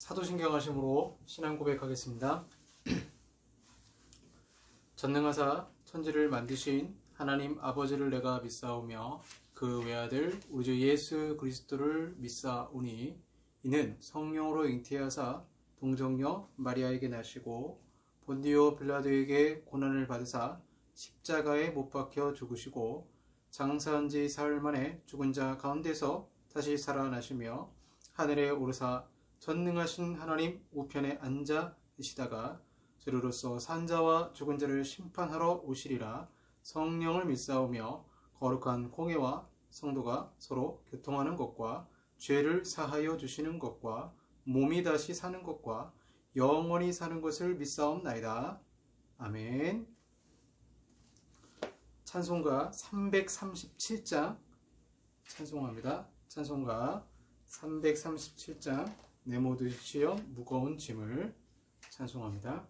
사도신경하심으로 신앙 고백하겠습니다. 전능하사 천지를 만드신 하나님 아버지를 내가 믿사오며 그 외아들 우리 주 예수 그리스도를 믿사오니 이는 성령으로 잉태하사 동정녀 마리아에게 나시고 본디오 빌라도에게 고난을 받으사 십자가에 못 박혀 죽으시고 장사한 지 사흘 만에 죽은 자 가운데서 다시 살아나시며 하늘에 오르사 전능하신 하나님 우편에 앉아 계시다가 저리로서 산자와 죽은 자를 심판하러 오시리라. 성령을 믿사오며 거룩한 공예와 성도가 서로 교통하는 것과 죄를 사하여 주시는 것과 몸이 다시 사는 것과 영원히 사는 것을 믿사옵나이다. 아멘. 찬송가 337장 찬송합니다. 찬송가 337장 내 모든 시험 무거운 짐을 찬송합니다.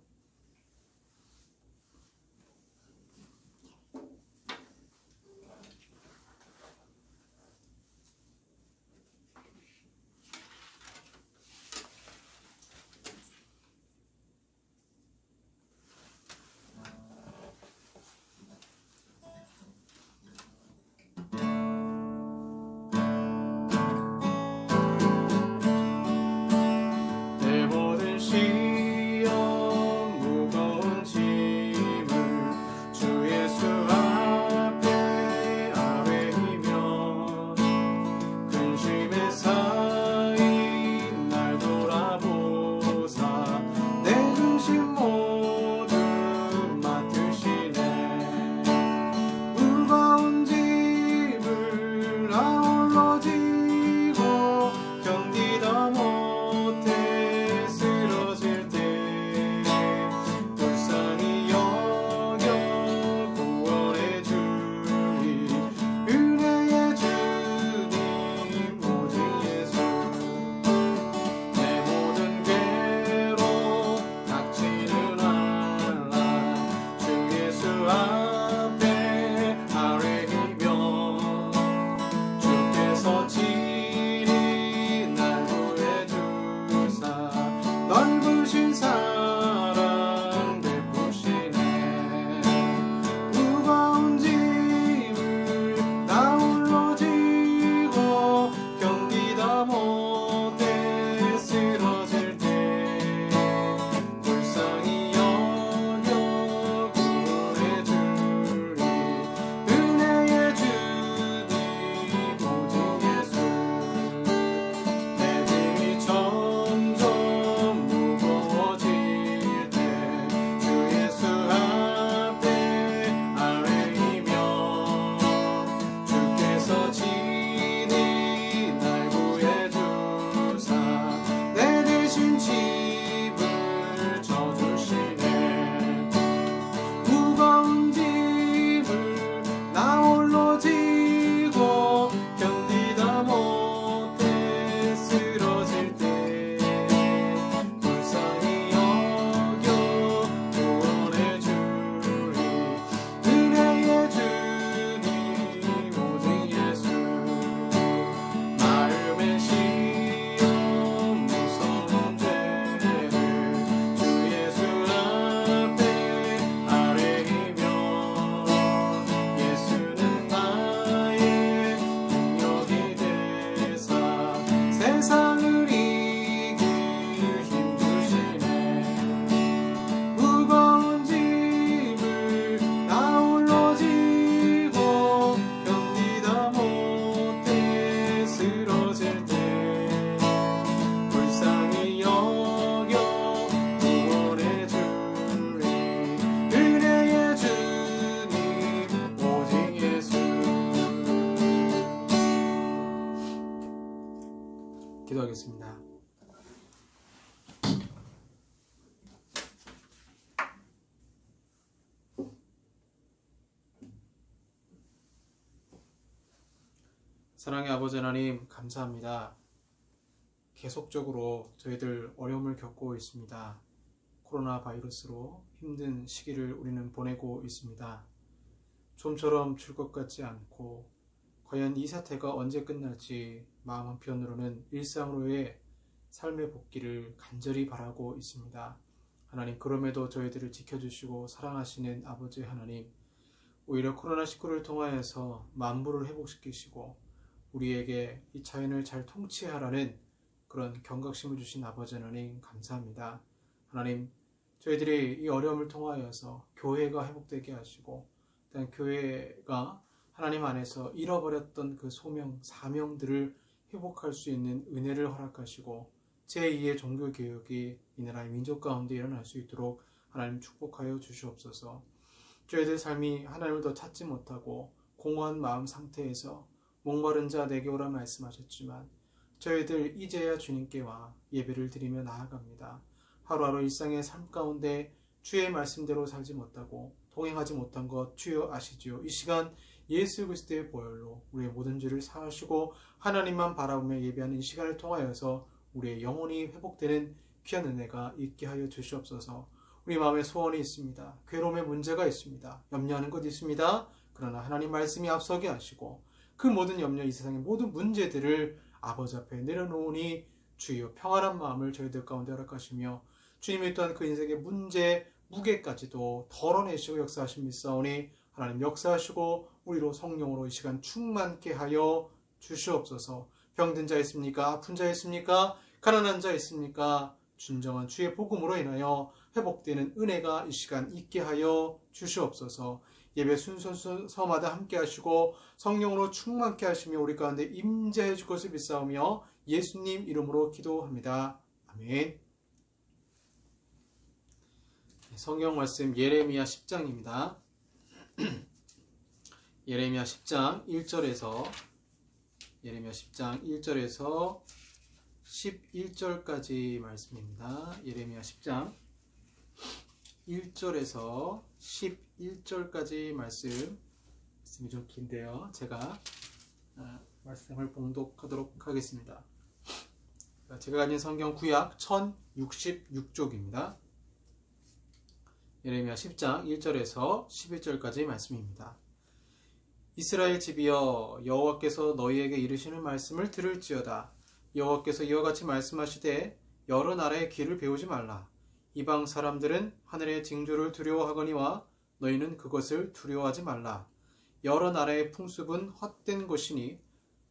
기도하겠습니다. 사랑의 아버지 하나님 감사합니다. 계속적으로 저희들 어려움을 겪고 있습니다. 코로나 바이러스로 힘든 시기를 우리는 보내고 있습니다. 좀처럼 줄 것 같지 않고 과연 이 사태가 언제 끝날지 마음 한편으로는 일상으로의 삶의 복귀를 간절히 바라고 있습니다. 하나님, 그럼에도 저희들을 지켜주시고 사랑하시는 아버지 하나님, 오히려 코로나19를 통하여서 만물을 회복시키시고 우리에게 이 자연을 잘 통치하라는 그런 경각심을 주신 아버지 하나님 감사합니다. 하나님, 저희들이 이 어려움을 통하여서 교회가 회복되게 하시고 일단 교회가 하나님 안에서 잃어버렸던 그 소명, 사명들을 회복할 수 있는 은혜를 허락하시고 제2의 종교개혁이 이 나라의 민족 가운데 일어날 수 있도록 하나님 축복하여 주시옵소서. 저희들 삶이 하나님을 더 찾지 못하고 공허한 마음 상태에서 목마른 자 내게 오라 말씀하셨지만 저희들 이제야 주님께 와 예배를 드리며 나아갑니다. 하루하루 일상의 삶 가운데 주의 말씀대로 살지 못하고 동행하지 못한 것 주여 아시지요. 이 시간 예수 그리스도의 보혈로 우리의 모든 죄를 사하시고 하나님만 바라보며 예배하는 이 시간을 통하여서 우리의 영혼이 회복되는 귀한 은혜가 있게 하여 주시옵소서. 우리 마음에 소원이 있습니다. 괴로움의 문제가 있습니다. 염려하는 것 있습니다. 그러나 하나님 말씀이 앞서게 하시고 그 모든 염려, 이 세상의 모든 문제들을 아버지 앞에 내려놓으니 주여 평안한 마음을 저희들 가운데 허락하시며 주님이 또한 그 인생의 문제, 무게까지도 덜어내시고 역사하십니다오니 하나님 역사하시고 우리로 성령으로 이 시간 충만케 하여 주시옵소서. 병든 자 있습니까? 아픈 자 있습니까? 가난한 자 있습니까? 진정한 주의 복음으로 인하여 회복되는 은혜가 이 시간 있게 하여 주시옵소서. 예배 순서마다 함께 하시고 성령으로 충만케 하시며 우리 가운데 임재해 줄 것을 믿사오며 예수님 이름으로 기도합니다. 아멘. 성경 말씀 예레미야 10장입니다. 예레미야 10장 1절에서 예레미야 10장 1절에서 11절까지 말씀입니다. 예레미야 10장 1절에서 11절까지 말씀이 좀 긴데요. 제가 말씀을 봉독하도록 하겠습니다. 제가 가진 성경 구약 1066쪽입니다. 예레미야 10장 1절에서 11절까지 말씀입니다. 이스라엘 집이여, 여호와께서 너희에게 이르시는 말씀을 들을지어다. 여호와께서 이와 같이 말씀하시되 여러 나라의 길을 배우지 말라. 이방 사람들은 하늘의 징조를 두려워하거니와 너희는 그것을 두려워하지 말라. 여러 나라의 풍습은 헛된 것이니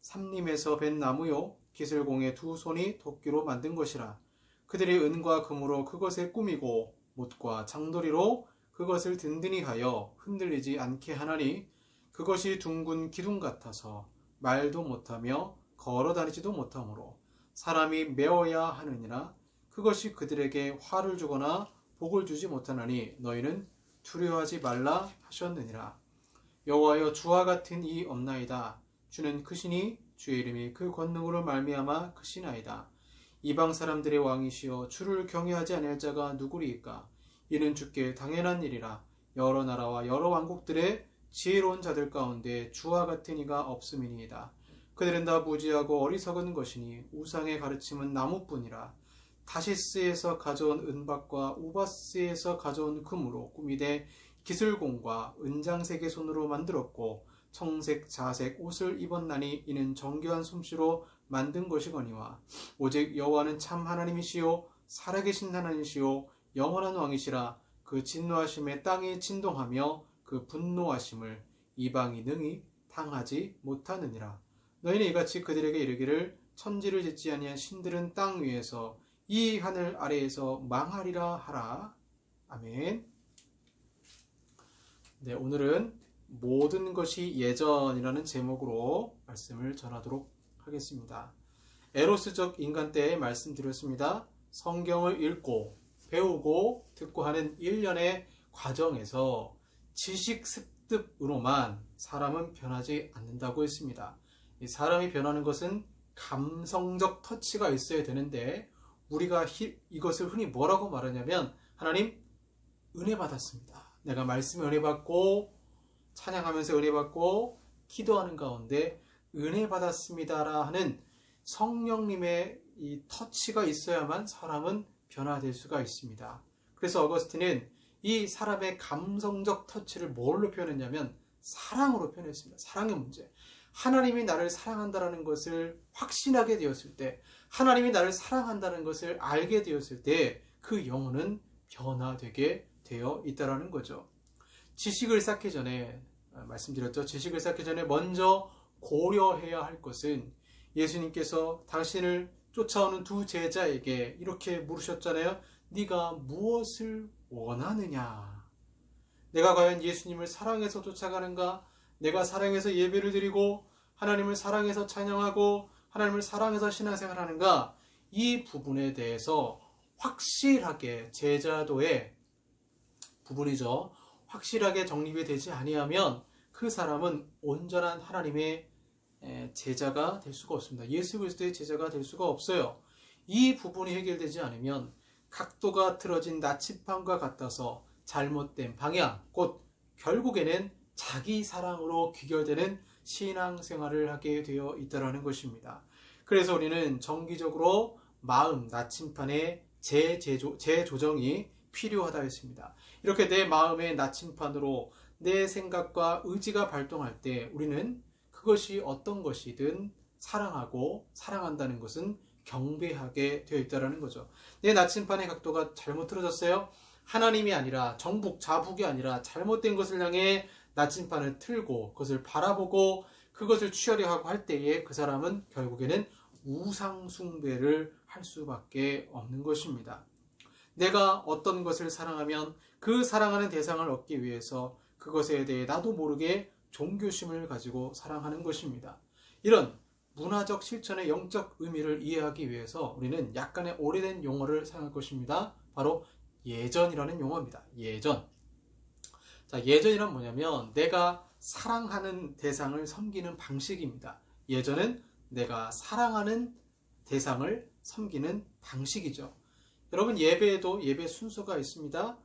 삼림에서 벤 나무요 기슬공의 두 손이 도끼로 만든 것이라. 그들이 은과 금으로 그것에 꾸미고 못과 장도리로 그것을 든든히 하여 흔들리지 않게 하나니 그것이 둥근 기둥 같아서 말도 못하며 걸어다니지도 못하므로 사람이 메어야 하느니라. 그것이 그들에게 화를 주거나 복을 주지 못하나니 너희는 두려워하지 말라 하셨느니라. 여호와여, 주와 같은 이 없나이다. 주는 크시니 주의 이름이 그 권능으로 말미암아 크시나이다. 이방 사람들의 왕이시여, 주를 경외하지 아니할 자가 누구리이까? 이는 주께 당연한 일이라. 여러 나라와 여러 왕국들의 지혜로운 자들 가운데 주와 같은 이가 없음이니이다. 그들은 다 무지하고 어리석은 것이니 우상의 가르침은 나무뿐이라. 다시스에서 가져온 은박과 우바스에서 가져온 금으로 꾸미되 기슬공과 은장색의 손으로 만들었고 청색 자색 옷을 입었나니 이는 정교한 솜씨로 만든 것이거니와 오직 여호와는 참 하나님이시요 살아계신 하나님이시요 영원한 왕이시라. 그 진노하심에 땅이 진동하며 그 분노하심을 이방이 능히 당하지 못하느니라. 너희는 이같이 그들에게 이르기를 천지를 짓지 아니한 신들은 땅 위에서 이 하늘 아래에서 망하리라 하라. 아멘. 네, 오늘은 모든 것이 예전이라는 제목으로 말씀을 전하도록 하겠습니다. 에로스적 인간 때에 말씀드렸습니다. 성경을 읽고 배우고 듣고 하는 일련의 과정에서 지식 습득으로만 사람은 변하지 않는다고 했습니다. 이 사람이 변하는 것은 감성적 터치가 있어야 되는데 우리가 이것을 흔히 뭐라고 말하냐면 하나님 은혜 받았습니다. 내가 말씀에 은혜 받고 찬양하면서 은혜 받고 기도하는 가운데 은혜 받았습니다라 하는 성령님의 이 터치가 있어야만 사람은 변화될 수가 있습니다. 그래서 어거스틴은 이 사람의 감성적 터치를 뭘로 표현했냐면 사랑으로 표현했습니다. 사랑의 문제. 하나님이 나를 사랑한다는 것을 확신하게 되었을 때, 하나님이 나를 사랑한다는 것을 알게 되었을 때 그 영혼은 변화되게 되어 있다는 거죠. 지식을 쌓기 전에 말씀드렸죠. 지식을 쌓기 전에 먼저 고려해야 할 것은 예수님께서 당신을 쫓아오는 두 제자에게 이렇게 물으셨잖아요. 네가 무엇을 원하느냐? 내가 과연 예수님을 사랑해서 쫓아가는가? 내가 사랑해서 예배를 드리고 하나님을 사랑해서 찬양하고 하나님을 사랑해서 신앙생활하는가? 이 부분에 대해서 확실하게 제자도의 부분이죠. 확실하게 정립이 되지 아니하면 그 사람은 온전한 하나님의 제자가 될 수가 없습니다. 예수 그리스도의 제자가 될 수가 없어요. 이 부분이 해결되지 않으면 각도가 틀어진 나침반과 같아서 잘못된 방향, 곧 결국에는 자기 사랑으로 귀결되는 신앙생활을 하게 되어 있다는 것입니다. 그래서 우리는 정기적으로 마음 나침반의 재조정이 필요하다 했습니다. 이렇게 내 마음의 나침반으로 내 생각과 의지가 발동할 때 우리는 그것이 어떤 것이든 사랑하고 사랑한다는 것은 경배하게 되어 있다는 거죠. 내 나침반의 각도가 잘못 틀어졌어요. 하나님이 아니라 정북, 좌북이 아니라 잘못된 것을 향해 나침반을 틀고 그것을 바라보고 그것을 취하려 하고 할 때에 그 사람은 결국에는 우상 숭배를 할 수밖에 없는 것입니다. 내가 어떤 것을 사랑하면 그 사랑하는 대상을 얻기 위해서 그것에 대해 나도 모르게 종교심을 가지고 사랑하는 것입니다. 이런 문화적 실천의 영적 의미를 이해하기 위해서 우리는 약간의 오래된 용어를 사용할 것입니다. 바로 예전이라는 용어입니다. 예전. 자, 예전이란 뭐냐면 내가 사랑하는 대상을 섬기는 방식입니다. 예전은 내가 사랑하는 대상을 섬기는 방식이죠. 여러분 예배에도 예배 순서가 있습니다.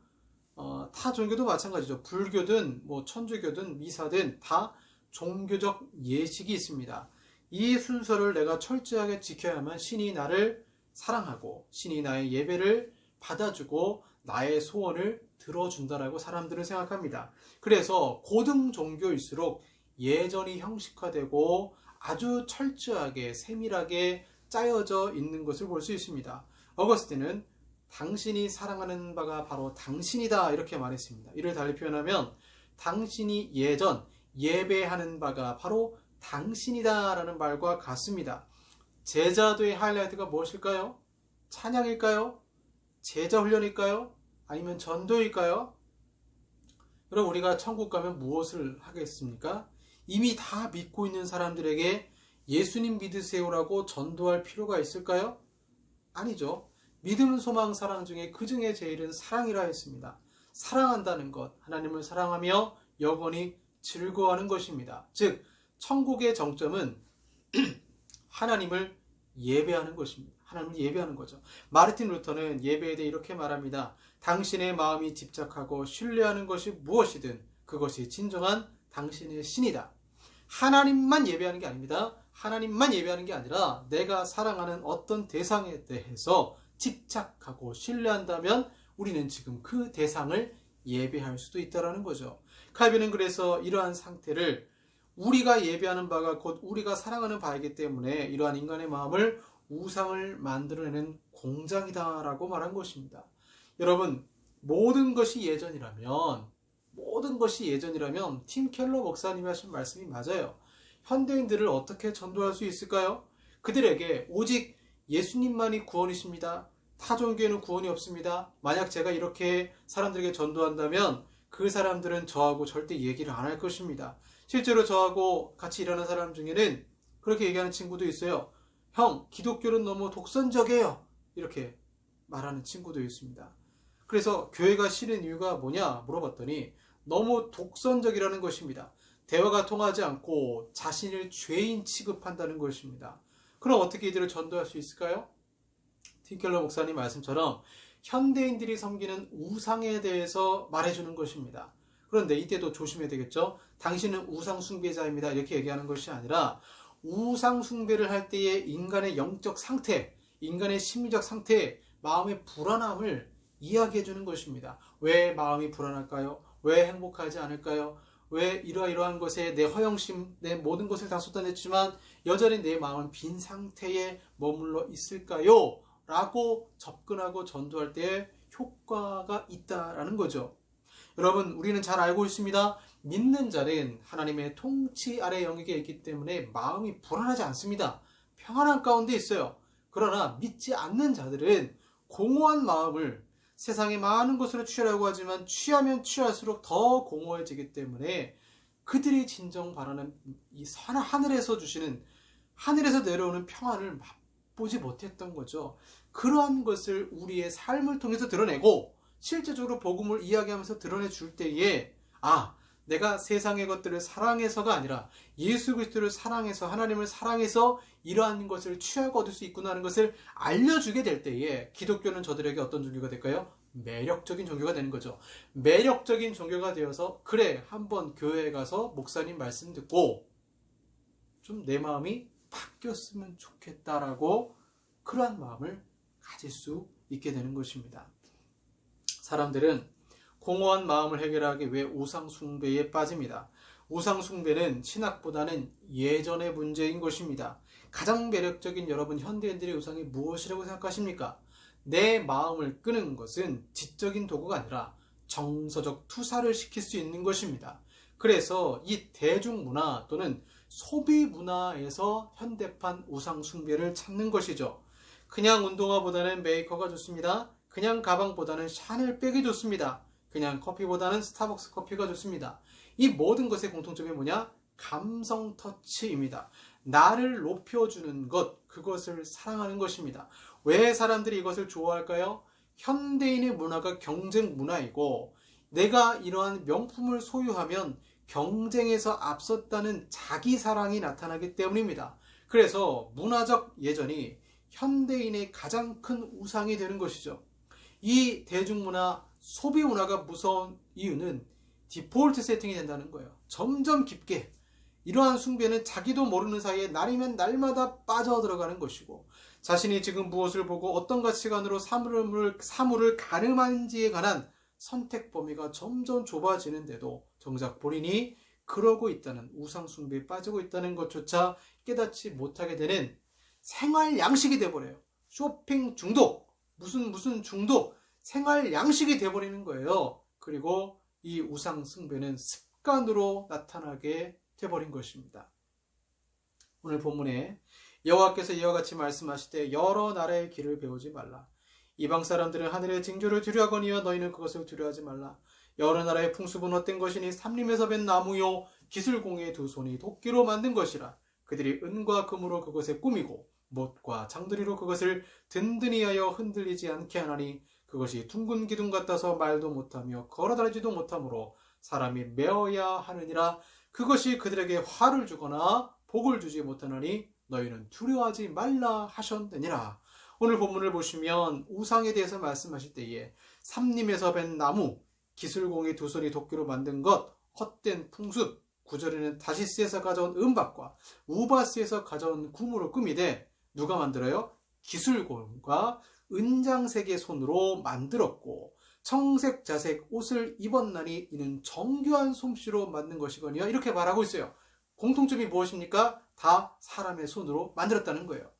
타 종교도 마찬가지죠. 불교든 천주교든 미사든 다 종교적 예식이 있습니다. 이 순서를 내가 철저하게 지켜야만 신이 나를 사랑하고 신이 나의 예배를 받아주고 나의 소원을 들어준다라고 사람들은 생각합니다. 그래서 고등 종교일수록 예전이 형식화되고 아주 철저하게 세밀하게 짜여져 있는 것을 볼 수 있습니다. 어거스틴은 당신이 사랑하는 바가 바로 당신이다 이렇게 말했습니다. 이를 달리 표현하면 당신이 예전 예배하는 바가 바로 당신이다 라는 말과 같습니다. 제자도의 하이라이트가 무엇일까요? 찬양일까요? 제자 훈련일까요? 아니면 전도일까요? 여러분 우리가 천국 가면 무엇을 하겠습니까? 이미 다 믿고 있는 사람들에게 예수님 믿으세요라고 전도할 필요가 있을까요? 아니죠. 믿음, 소망, 사랑 중에 그 중에 제일은 사랑이라 했습니다. 사랑한다는 것, 하나님을 사랑하며 영원히 즐거워하는 것입니다. 즉 천국의 정점은 하나님을 예배하는 것입니다. 하나님을 예배하는 거죠. 마르틴 루터는 예배에 대해 이렇게 말합니다. 당신의 마음이 집착하고 신뢰하는 것이 무엇이든 그것이 진정한 당신의 신이다. 하나님만 예배하는 게 아닙니다. 하나님만 예배하는 게 아니라 내가 사랑하는 어떤 대상에 대해서 집착하고 신뢰한다면 우리는 지금 그 대상을 예배할 수도 있다는 거죠. 칼빈은 그래서 이러한 상태를 우리가 예배하는 바가 곧 우리가 사랑하는 바이기 때문에 이러한 인간의 마음을 우상을 만들어내는 공장이다라고 말한 것입니다. 여러분 모든 것이 예전이라면 팀 켈러 목사님이 하신 말씀이 맞아요. 현대인들을 어떻게 전도할 수 있을까요? 그들에게 오직 예수님만이 구원이십니다. 타 종교에는 구원이 없습니다. 만약 제가 이렇게 사람들에게 전도한다면 그 사람들은 저하고 절대 얘기를 안 할 것입니다. 실제로 저하고 같이 일하는 사람 중에는 그렇게 얘기하는 친구도 있어요. 형, 기독교는 너무 독선적이에요. 이렇게 말하는 친구도 있습니다. 그래서 교회가 싫은 이유가 뭐냐 물어봤더니 너무 독선적이라는 것입니다. 대화가 통하지 않고 자신을 죄인 취급한다는 것입니다. 그럼 어떻게 이들을 전도할 수 있을까요? 팀켈러 목사님 말씀처럼 현대인들이 섬기는 우상에 대해서 말해주는 것입니다. 그런데 이때도 조심해야 되겠죠? 당신은 우상 숭배자입니다. 이렇게 얘기하는 것이 아니라 우상 숭배를 할 때의 인간의 영적 상태, 인간의 심리적 상태, 마음의 불안함을 이야기해 주는 것입니다. 왜 마음이 불안할까요? 왜 행복하지 않을까요? 왜 이러이러한 것에 내 허영심, 내 모든 것을 다 쏟아냈지만 여전히 내 마음은 빈 상태에 머물러 있을까요? 라고 접근하고 전도할 때 효과가 있다라는 거죠. 여러분, 우리는 잘 알고 있습니다. 믿는 자는 하나님의 통치 아래 영역에 있기 때문에 마음이 불안하지 않습니다. 평안한 가운데 있어요. 그러나 믿지 않는 자들은 공허한 마음을 세상의 많은 것으로 취하려고 하지만 취하면 취할수록 더 공허해지기 때문에 그들이 진정 바라는 이 하늘에서 주시는, 하늘에서 내려오는 평안을 맛보지 못했던 거죠. 그러한 것을 우리의 삶을 통해서 드러내고 실제적으로 복음을 이야기하면서 드러내줄 때에 내가 세상의 것들을 사랑해서가 아니라 예수 그리스도를 사랑해서, 하나님을 사랑해서 이러한 것을 취하고 얻을 수 있구나 하는 것을 알려주게 될 때에 기독교는 저들에게 어떤 종교가 될까요? 매력적인 종교가 되는 거죠. 매력적인 종교가 되어서 그래, 한번 교회에 가서 목사님 말씀 듣고 좀 내 마음이 바뀌었으면 좋겠다라고 그러한 마음을 가질 수 있게 되는 것입니다. 사람들은 공허한 마음을 해결하기 위해 우상숭배에 빠집니다. 우상숭배는 신학보다는 예전의 문제인 것입니다. 가장 매력적인 여러분 현대인들의 우상이 무엇이라고 생각하십니까? 내 마음을 끄는 것은 지적인 도구가 아니라 정서적 투사를 시킬 수 있는 것입니다. 그래서 이 대중문화 또는 소비문화에서 현대판 우상숭배를 찾는 것이죠. 그냥 운동화보다는 메이커가 좋습니다. 그냥 가방보다는 샤넬백이 좋습니다. 그냥 커피보다는 스타벅스 커피가 좋습니다. 이 모든 것의 공통점이 뭐냐? 감성 터치입니다. 나를 높여주는 것, 그것을 사랑하는 것입니다. 왜 사람들이 이것을 좋아할까요? 현대인의 문화가 경쟁 문화이고 내가 이러한 명품을 소유하면 경쟁에서 앞섰다는 자기 사랑이 나타나기 때문입니다. 그래서 문화적 예전이 현대인의 가장 큰 우상이 되는 것이죠. 이 대중문화, 소비문화가 무서운 이유는 디폴트 세팅이 된다는 거예요. 점점 깊게 이러한 숭배는 자기도 모르는 사이에 날이면 날마다 빠져들어가는 것이고 자신이 지금 무엇을 보고 어떤 가치관으로 사물을 가늠하는지에 관한 선택 범위가 점점 좁아지는데도 정작 본인이 그러고 있다는, 우상숭배에 빠지고 있다는 것조차 깨닫지 못하게 되는 생활 양식이 돼버려요. 쇼핑 중독, 무슨 중독, 생활 양식이 돼버리는 거예요. 그리고 이 우상숭배는 습관으로 나타나게 돼버린 것입니다. 오늘 본문에 여호와께서 이와 같이 말씀하실 때 여러 나라의 길을 배우지 말라. 이방 사람들은 하늘의 징조를 두려워하거니와 너희는 그것을 두려워하지 말라. 여러 나라의 풍습은 헛된 것이니 삼림에서 벤 나무요 기술공의 두 손이 도끼로 만든 것이라. 그들이 은과 금으로 그것에 꾸미고 못과 장들이로 그것을 든든히 하여 흔들리지 않게 하나니 그것이 둥근 기둥 같아서 말도 못하며 걸어다니지도 못하므로 사람이 메어야 하느니라. 그것이 그들에게 화를 주거나 복을 주지 못하나니 너희는 두려워하지 말라 하셨느니라. 오늘 본문을 보시면 우상에 대해서 말씀하실 때에 삼림에서 벤 나무, 기술공의 두 손이 도끼로 만든 것, 헛된 풍습, 구절에는 다시스에서 가져온 은박과 우바스에서 가져온 구무로 꾸미되 누가 만들어요? 기술공과 은장색의 손으로 만들었고 청색 자색 옷을 입었나니 이는 정교한 솜씨로 만든 것이거니와 이렇게 말하고 있어요. 공통점이 무엇입니까? 다 사람의 손으로 만들었다는 거예요.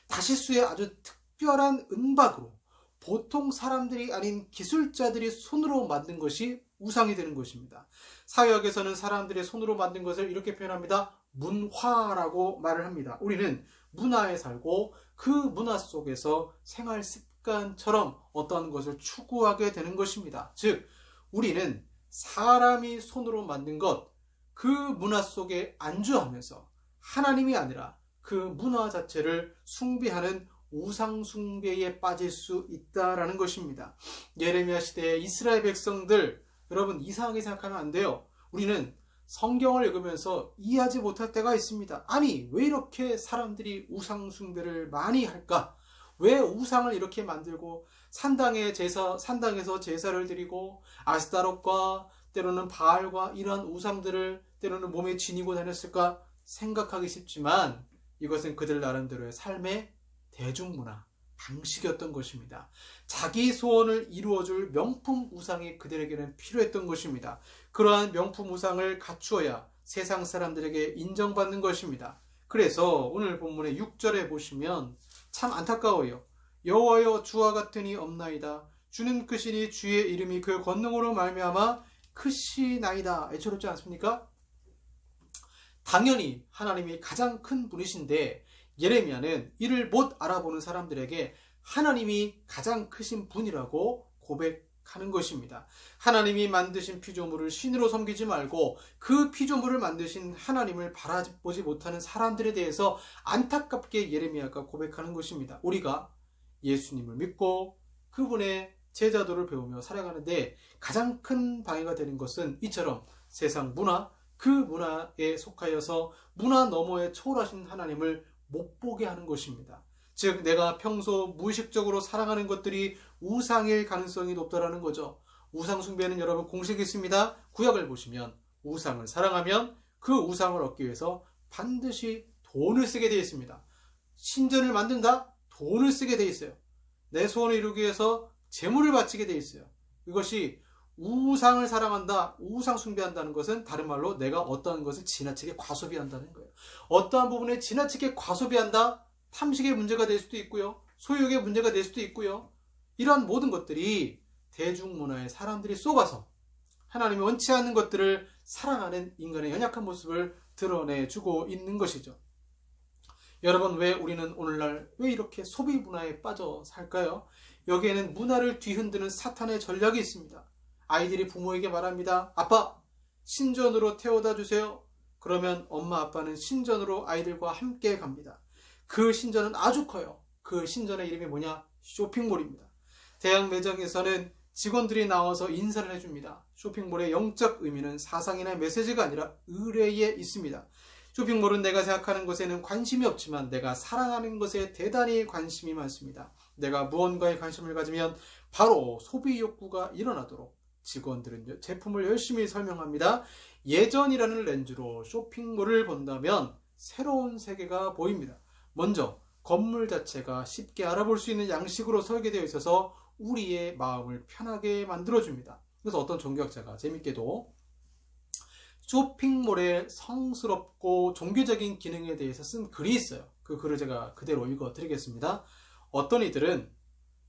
다시스의 아주 특별한 은박으로 보통 사람들이 아닌 기술자들이 손으로 만든 것이 우상이 되는 것입니다. 사역에서는 사람들의 손으로 만든 것을 이렇게 표현합니다. 문화라고 말을 합니다. 우리는 문화에 살고 그 문화 속에서 생활 습관처럼 어떤 것을 추구하게 되는 것입니다. 즉 우리는 사람이 손으로 만든 것, 그 문화 속에 안주하면서 하나님이 아니라 그 문화 자체를 숭배하는 우상 숭배에 빠질 수 있다라는 것입니다. 예레미야 시대의 이스라엘 백성들, 여러분 이상하게 생각하면 안 돼요. 우리는 성경을 읽으면서 이해하지 못할 때가 있습니다. 아니 왜 이렇게 사람들이 우상 숭배를 많이 할까? 왜 우상을 이렇게 만들고 산당에서 제사를 드리고 아스타롯과 때로는 바알과 이러한 우상들을 때로는 몸에 지니고 다녔을까 생각하기 쉽지만 이것은 그들 나름대로의 삶의 대중문화, 방식이었던 것입니다. 자기 소원을 이루어줄 명품 우상이 그들에게는 필요했던 것입니다. 그러한 명품 우상을 갖추어야 세상 사람들에게 인정받는 것입니다. 그래서 오늘 본문의 6절에 보시면 참 안타까워요. 여호와여 주와 같은 이 없나이다. 주는 크시니 주의 이름이 그 권능으로 말미암아 크시나이다. 애처롭지 않습니까? 당연히 하나님이 가장 큰 분이신데 예레미야는 이를 못 알아보는 사람들에게 하나님이 가장 크신 분이라고 고백하는 것입니다. 하나님이 만드신 피조물을 신으로 섬기지 말고 그 피조물을 만드신 하나님을 바라보지 못하는 사람들에 대해서 안타깝게 예레미야가 고백하는 것입니다. 우리가 예수님을 믿고 그분의 제자도를 배우며 살아가는데 가장 큰 방해가 되는 것은 이처럼 세상 문화, 그 문화에 속하여서 문화 너머에 초월하신 하나님을 못 보게 하는 것입니다. 즉 내가 평소 무의식적으로 사랑하는 것들이 우상일 가능성이 높다라는 거죠. 우상 숭배는 여러분 공식이 있습니다. 구약을 보시면 우상을 사랑하면 그 우상을 얻기 위해서 반드시 돈을 쓰게 되어 있습니다. 신전을 만든다? 돈을 쓰게 되어 있어요. 내 소원을 이루기 위해서 재물을 바치게 되어 있어요. 이것이 우상을 사랑한다, 우상 숭배한다는 것은 다른 말로 내가 어떠한 것을 지나치게 과소비한다는 거예요. 어떠한 부분에 지나치게 과소비한다, 탐식의 문제가 될 수도 있고요. 소유욕의 문제가 될 수도 있고요. 이러한 모든 것들이 대중문화에 사람들이 쏘가서 하나님이 원치 않는 것들을 사랑하는 인간의 연약한 모습을 드러내주고 있는 것이죠. 여러분, 왜 우리는 오늘날 왜 이렇게 소비 문화에 빠져 살까요? 여기에는 문화를 뒤흔드는 사탄의 전략이 있습니다. 아이들이 부모에게 말합니다. 아빠, 신전으로 태워다 주세요. 그러면 엄마 아빠는 신전으로 아이들과 함께 갑니다. 그 신전은 아주 커요. 그 신전의 이름이 뭐냐? 쇼핑몰입니다. 대학 매장에서는 직원들이 나와서 인사를 해줍니다. 쇼핑몰의 영적 의미는 사상이나 메시지가 아니라 의뢰에 있습니다. 쇼핑몰은 내가 생각하는 것에는 관심이 없지만 내가 사랑하는 것에 대단히 관심이 많습니다. 내가 무언가에 관심을 가지면 바로 소비 욕구가 일어나도록 직원들은 제품을 열심히 설명합니다. 예전이라는 렌즈로 쇼핑몰을 본다면 새로운 세계가 보입니다. 먼저 건물 자체가 쉽게 알아볼 수 있는 양식으로 설계되어 있어서 우리의 마음을 편하게 만들어줍니다. 그래서 어떤 종교학자가 재밌게도 쇼핑몰의 성스럽고 종교적인 기능에 대해서 쓴 글이 있어요. 그 글을 제가 그대로 읽어드리겠습니다. 어떤 이들은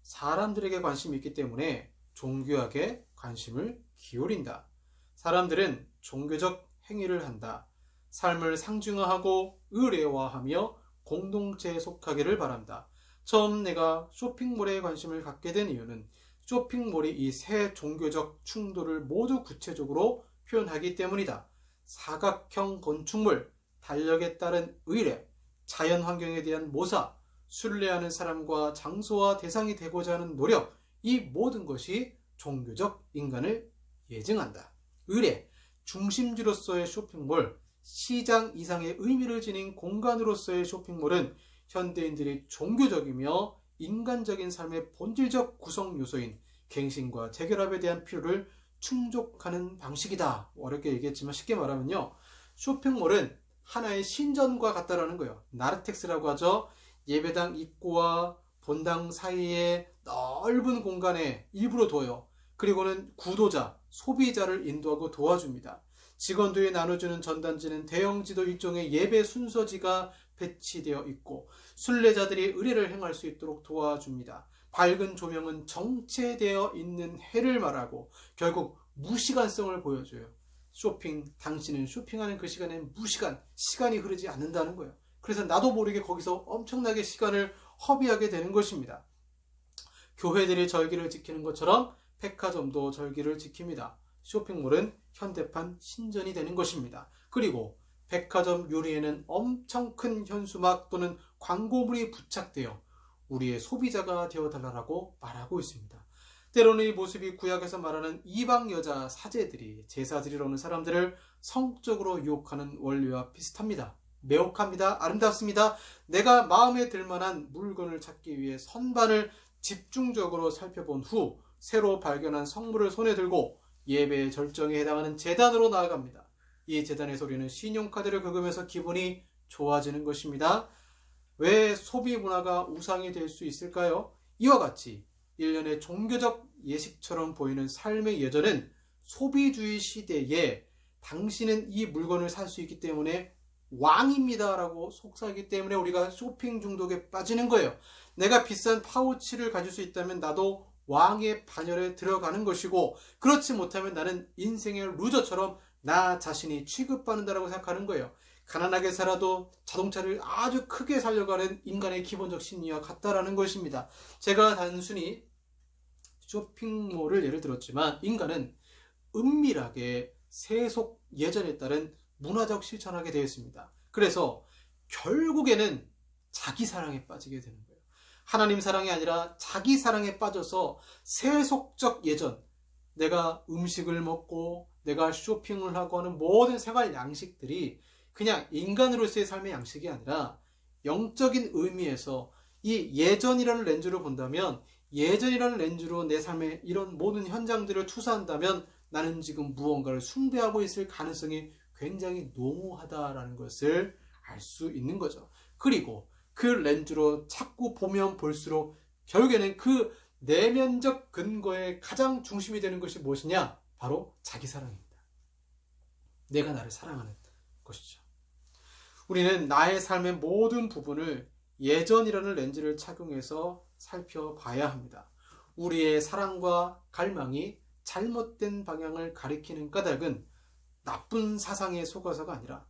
사람들에게 관심이 있기 때문에 종교학에 관심을 기울인다. 사람들은 종교적 행위를 한다. 삶을 상중화하고 의례화하며 공동체에 속하기를 바란다. 처음 내가 쇼핑몰에 관심을 갖게 된 이유는 쇼핑몰이 이 세 종교적 충돌을 모두 구체적으로 표현하기 때문이다. 사각형 건축물, 달력에 따른 의례, 자연환경에 대한 모사, 순례하는 사람과 장소와 대상이 되고자 하는 노력, 이 모든 것이 종교적 인간을 예증한다. 의례, 중심지로서의 쇼핑몰, 시장 이상의 의미를 지닌 공간으로서의 쇼핑몰은 현대인들이 종교적이며 인간적인 삶의 본질적 구성 요소인 갱신과 재결합에 대한 필요를 충족하는 방식이다. 어렵게 얘기했지만 쉽게 말하면요, 쇼핑몰은 하나의 신전과 같다라는 거예요. 나르텍스라고 하죠. 예배당 입구와 본당 사이에 넓은 공간에 일부러 둬요. 그리고는 구도자, 소비자를 인도하고 도와줍니다. 직원들이 나눠주는 전단지는 대형지도 일종의 예배 순서지가 배치되어 있고 순례자들이 의례를 행할 수 있도록 도와줍니다. 밝은 조명은 정체되어 있는 해를 말하고 결국 무시간성을 보여줘요. 당신은 쇼핑하는 그 시간엔 시간이 흐르지 않는다는 거예요. 그래서 나도 모르게 거기서 엄청나게 시간을 허비하게 되는 것입니다. 교회들이 절기를 지키는 것처럼 백화점도 절기를 지킵니다. 쇼핑몰은 현대판 신전이 되는 것입니다. 그리고 백화점 유리에는 엄청 큰 현수막 또는 광고물이 부착되어 우리의 소비자가 되어달라고 말하고 있습니다. 때로는 이 모습이 구약에서 말하는 이방 여자 사제들이 제사 드리러 오는 사람들을 성적으로 유혹하는 원리와 비슷합니다. 매혹합니다. 아름답습니다. 내가 마음에 들만한 물건을 찾기 위해 선반을 집중적으로 살펴본 후 새로 발견한 성물을 손에 들고 예배의 절정에 해당하는 제단으로 나아갑니다. 이 제단에서 우리는 신용카드를 긁으면서 기분이 좋아지는 것입니다. 왜 소비 문화가 우상이 될 수 있을까요? 이와 같이 일련의 종교적 예식처럼 보이는 삶의 예전은 소비주의 시대에 당신은 이 물건을 살 수 있기 때문에 왕입니다 라고 속삭이기 때문에 우리가 쇼핑 중독에 빠지는 거예요. 내가 비싼 파우치를 가질 수 있다면 나도 왕의 반열에 들어가는 것이고, 그렇지 못하면 나는 인생의 루저처럼 나 자신이 취급받는다라고 생각하는 거예요. 가난하게 살아도 자동차를 아주 크게 살려고 하는 인간의 기본적 심리와 같다라는 것입니다. 제가 단순히 쇼핑몰을 예를 들었지만 인간은 은밀하게 세속 예전에 따른 문화적 실천하게 되어 있습니다. 그래서 결국에는 자기 사랑에 빠지게 되는 거예요. 하나님 사랑이 아니라 자기 사랑에 빠져서 세속적 예전, 내가 음식을 먹고 내가 쇼핑을 하고 하는 모든 생활 양식들이 그냥 인간으로서의 삶의 양식이 아니라 영적인 의미에서 이 예전이라는 렌즈로 본다면, 예전이라는 렌즈로 내 삶의 이런 모든 현장들을 투사한다면 나는 지금 무언가를 숭배하고 있을 가능성이 굉장히 농후하다라는 것을 알 수 있는 거죠. 그리고 그 렌즈로 자꾸 보면 볼수록 결국에는 그 내면적 근거의 가장 중심이 되는 것이 무엇이냐? 바로 자기 사랑입니다. 내가 나를 사랑하는 것이죠. 우리는 나의 삶의 모든 부분을 예전이라는 렌즈를 착용해서 살펴봐야 합니다. 우리의 사랑과 갈망이 잘못된 방향을 가리키는 까닭은 나쁜 사상에 속아서가 아니라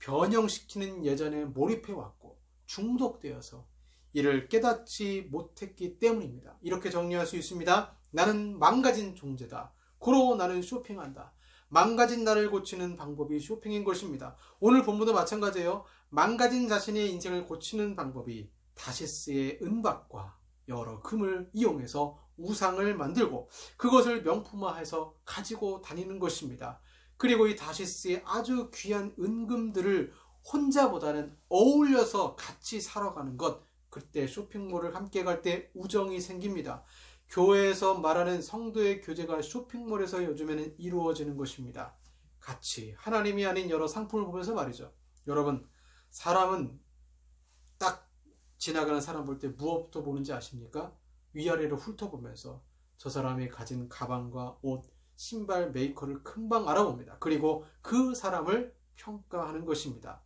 변형시키는 예전에 몰입해왔고 중독되어서 이를 깨닫지 못했기 때문입니다. 이렇게 정리할 수 있습니다. 나는 망가진 존재다. 고로 나는 쇼핑한다. 망가진 나를 고치는 방법이 쇼핑인 것입니다. 오늘 본문도 마찬가지예요. 망가진 자신의 인생을 고치는 방법이 다시스의 은박과 여러 금을 이용해서 우상을 만들고 그것을 명품화해서 가지고 다니는 것입니다. 그리고 이 다시스의 아주 귀한 은금들을 혼자보다는 어울려서 같이 살아가는 것, 그때 쇼핑몰을 함께 갈 때 우정이 생깁니다. 교회에서 말하는 성도의 교제가 쇼핑몰에서 요즘에는 이루어지는 것입니다. 같이 하나님이 아닌 여러 상품을 보면서 말이죠. 여러분, 사람은 딱 지나가는 사람 볼 때 무엇부터 보는지 아십니까? 위아래로 훑어보면서 저 사람이 가진 가방과 옷, 신발, 메이커를 금방 알아봅니다. 그리고 그 사람을 평가하는 것입니다.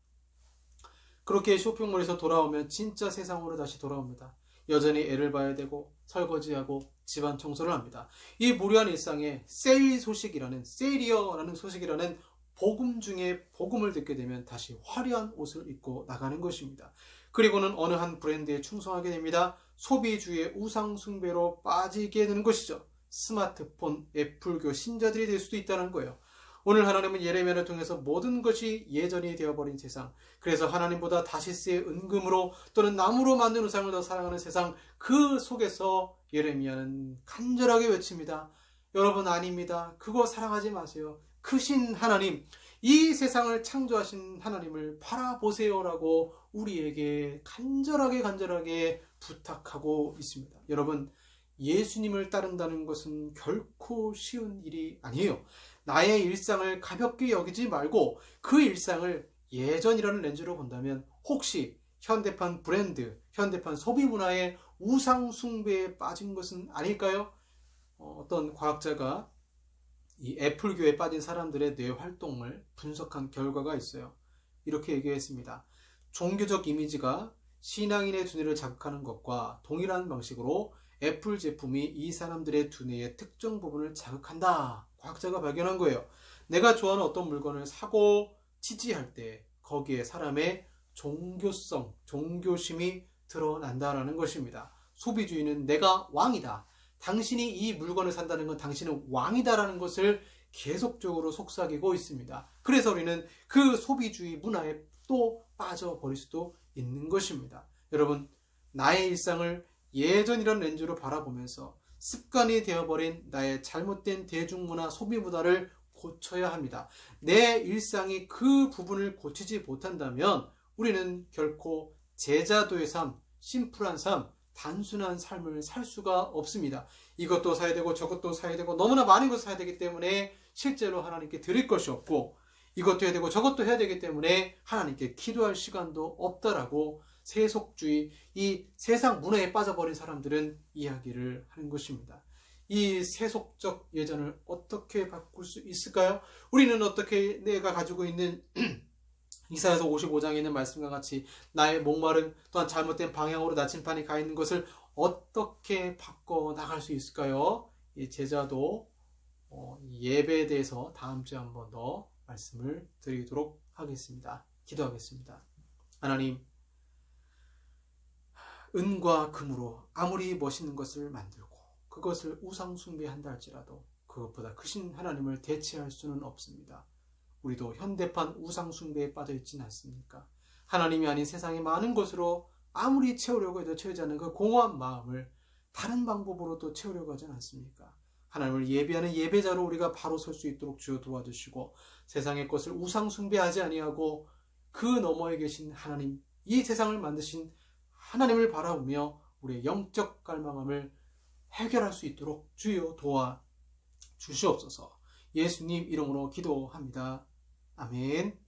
그렇게 쇼핑몰에서 돌아오면 진짜 세상으로 다시 돌아옵니다. 여전히 애를 봐야 되고 설거지하고 집안 청소를 합니다. 이 무료한 일상에 세일이어라는 소식이라는 복음 중에 복음을 듣게 되면 다시 화려한 옷을 입고 나가는 것입니다. 그리고는 어느 한 브랜드에 충성하게 됩니다. 소비주의 우상 숭배로 빠지게 되는 것이죠. 스마트폰, 애플교 신자들이 될 수도 있다는 거예요. 오늘 하나님은 예레미야를 통해서 모든 것이 예전이 되어버린 세상, 그래서 하나님보다 다시스의 은금으로 또는 나무로 만든 우상을 더 사랑하는 세상, 그 속에서 예레미야는 간절하게 외칩니다. 여러분, 아닙니다. 그거 사랑하지 마세요. 크신 하나님, 이 세상을 창조하신 하나님을 바라보세요라고 우리에게 간절하게 부탁하고 있습니다. 여러분, 예수님을 따른다는 것은 결코 쉬운 일이 아니에요. 나의 일상을 가볍게 여기지 말고 그 일상을 예전이라는 렌즈로 본다면 혹시 현대판 브랜드, 현대판 소비 문화의 우상 숭배에 빠진 것은 아닐까요? 어떤 과학자가 이 애플교에 빠진 사람들의 뇌 활동을 분석한 결과가 있어요. 이렇게 얘기했습니다. 종교적 이미지가 신앙인의 두뇌를 자극하는 것과 동일한 방식으로 애플 제품이 이 사람들의 두뇌의 특정 부분을 자극한다. 과학자가 발견한 거예요. 내가 좋아하는 어떤 물건을 사고 지지할 때 거기에 사람의 종교성, 종교심이 드러난다라는 것입니다. 소비주의는 내가 왕이다. 당신이 이 물건을 산다는 건 당신은 왕이다라는 것을 계속적으로 속삭이고 있습니다. 그래서 우리는 그 소비주의 문화에 또 빠져버릴 수도 있는 것입니다. 여러분, 나의 일상을 예전이란 렌즈로 바라보면서 습관이 되어버린 나의 잘못된 대중문화, 소비문화를 고쳐야 합니다. 내 일상이 그 부분을 고치지 못한다면 우리는 결코 제자도의 삶, 심플한 삶, 단순한 삶을 살 수가 없습니다. 이것도 사야 되고 저것도 사야 되고 너무나 많은 것을 사야 되기 때문에 실제로 하나님께 드릴 것이 없고, 이것도 해야 되고 저것도 해야 되기 때문에 하나님께 기도할 시간도 없다라고 세속주의, 이 세상 문화에 빠져버린 사람들은 이야기를 하는 것입니다. 이 세속적 예전을 어떻게 바꿀 수 있을까요? 우리는 어떻게 내가 가지고 있는 이사야서 55장에 있는 말씀과 같이 나의 목마름 또한 잘못된 방향으로 나침반이 가 있는 것을 어떻게 바꿔 나갈 수 있을까요? 이 제자도 예배에 대해서 다음 주에 한 번 더 말씀을 드리도록 하겠습니다. 기도하겠습니다. 하나님, 은과 금으로 아무리 멋있는 것을 만들고 그것을 우상 숭배한다 할지라도 그것보다 크신 하나님을 대체할 수는 없습니다. 우리도 현대판 우상 숭배에 빠져 있지는 않습니까? 하나님이 아닌 세상의 많은 것으로 아무리 채우려고 해도 채우지 않는 그 공허한 마음을 다른 방법으로도 채우려고 하지 않습니까? 하나님을 예배하는 예배자로 우리가 바로 설 수 있도록 주여 도와주시고 세상의 것을 우상 숭배하지 아니하고 그 너머에 계신 하나님, 이 세상을 만드신 하나님을 바라보며 우리의 영적 갈망함을 해결할 수 있도록 주여 도와 주시옵소서. 예수님 이름으로 기도합니다. 아멘.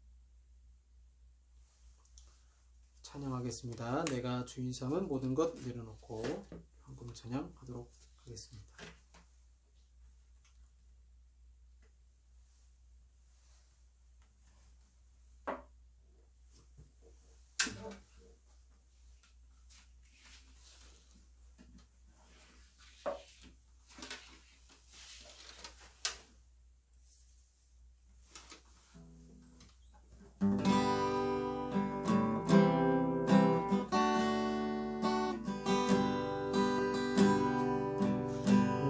찬양하겠습니다. 내가 주인 삼은 모든 것 내려놓고 헌금 찬양하도록 하겠습니다.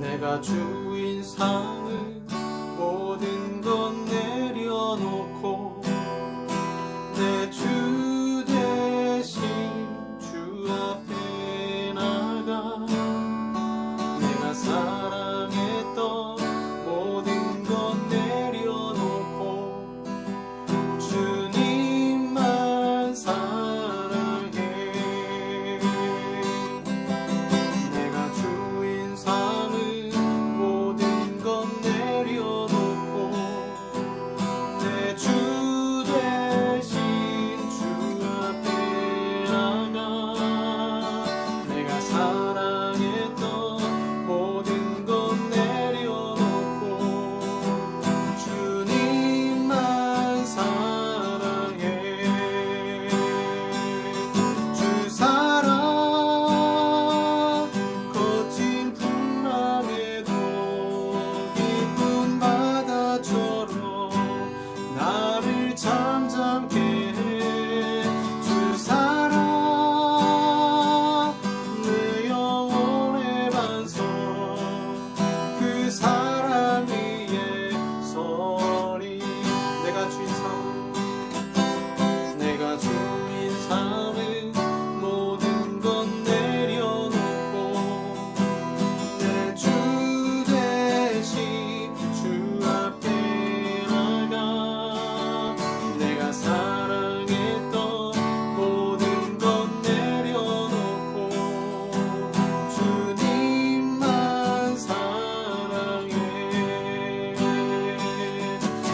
내가 주인 삼은 모든 것 내려놓고 내 주 대신 주 앞에 나가 내가 사랑했던 모든 것 내려놓고 주님만 사랑해. 내가 주인 삼은 모든 것 내려놓고 내 주 대신 주 앞에 나가 내가 사랑했던 모든 것 내려놓고 주님만 사랑해. 주 사랑 거친 풍랑에도 깊은 바다처럼 나를 잠잠케 해. 주 사랑 내 영혼의 반석 그 사랑 위에 서리. 내가 주인 삼은 모든 것 내려놓고 내 주 대신 주 앞에 나가 내가 사랑했던 모든 것 내려놓고 주님만 사랑해.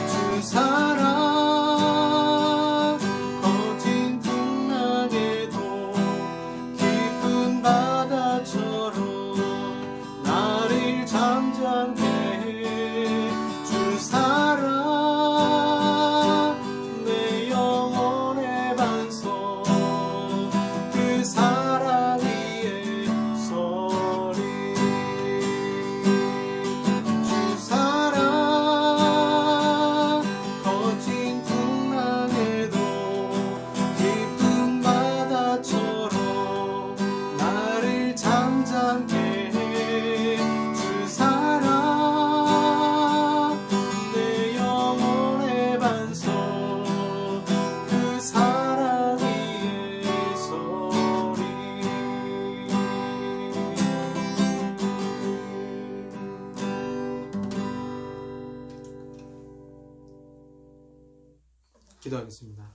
주 사랑 거친 풍랑에도 깊은 바다처럼 나를 잠잠케 해. 주 사랑 내 영혼의 반석 그 사랑 위에 서리. 주 사랑 거친 풍랑에도 깊은 바다처럼 나를 잠잠케 해. 주 사랑 내 영혼의 반석 그 사랑 위에 서리. 기도하겠습니다.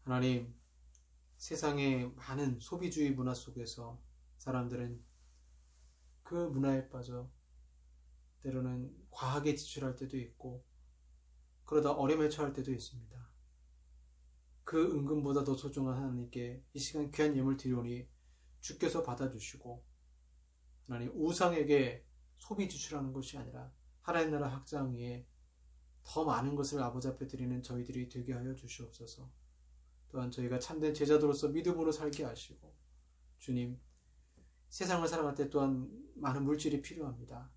하나님, 세상의 많은 소비주의 문화 속에서 사람들은 그 문화에 빠져 때로는 과하게 지출할 때도 있고 그러다 어려움에 처할 때도 있습니다. 그 은금보다 더 소중한 하나님께 이 시간 귀한 예물 드리오니 주께서 받아주시고, 하나님 우상에게 소비 지출하는 것이 아니라 하나님 나라 확장 위에 더 많은 것을 아버지 앞에 드리는 저희들이 되게 하여 주시옵소서. 또한 저희가 참된 제자도로서 믿음으로 살게 하시고, 주님, 세상을 살아갈 때 또한 많은 물질이 필요합니다.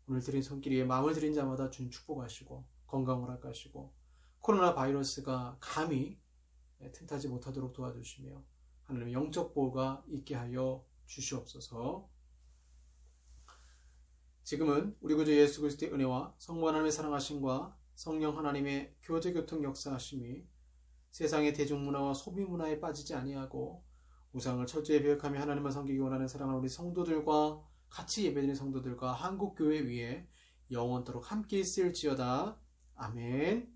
오늘 드린 손길 위에 마음을 드린 자마다 주님 축복하시고 건강을 허락하시고, 코로나 바이러스가 감히 틈타지 못하도록 도와주시며 하나님의 영적 보호가 있게 하여 주시옵소서. 지금은 우리 구주 예수 그리스도의 은혜와 성부 하나님의 사랑하심과 성령 하나님의 교제 교통 역사하심이 세상의 대중문화와 소비문화에 빠지지 아니하고 우상을 철저히 배역하며 하나님을 섬기기 원하는 사랑하는 우리 성도들과 같이 예배드리는 성도들과 한국교회 위에 영원토록 함께 있을지어다. 아멘.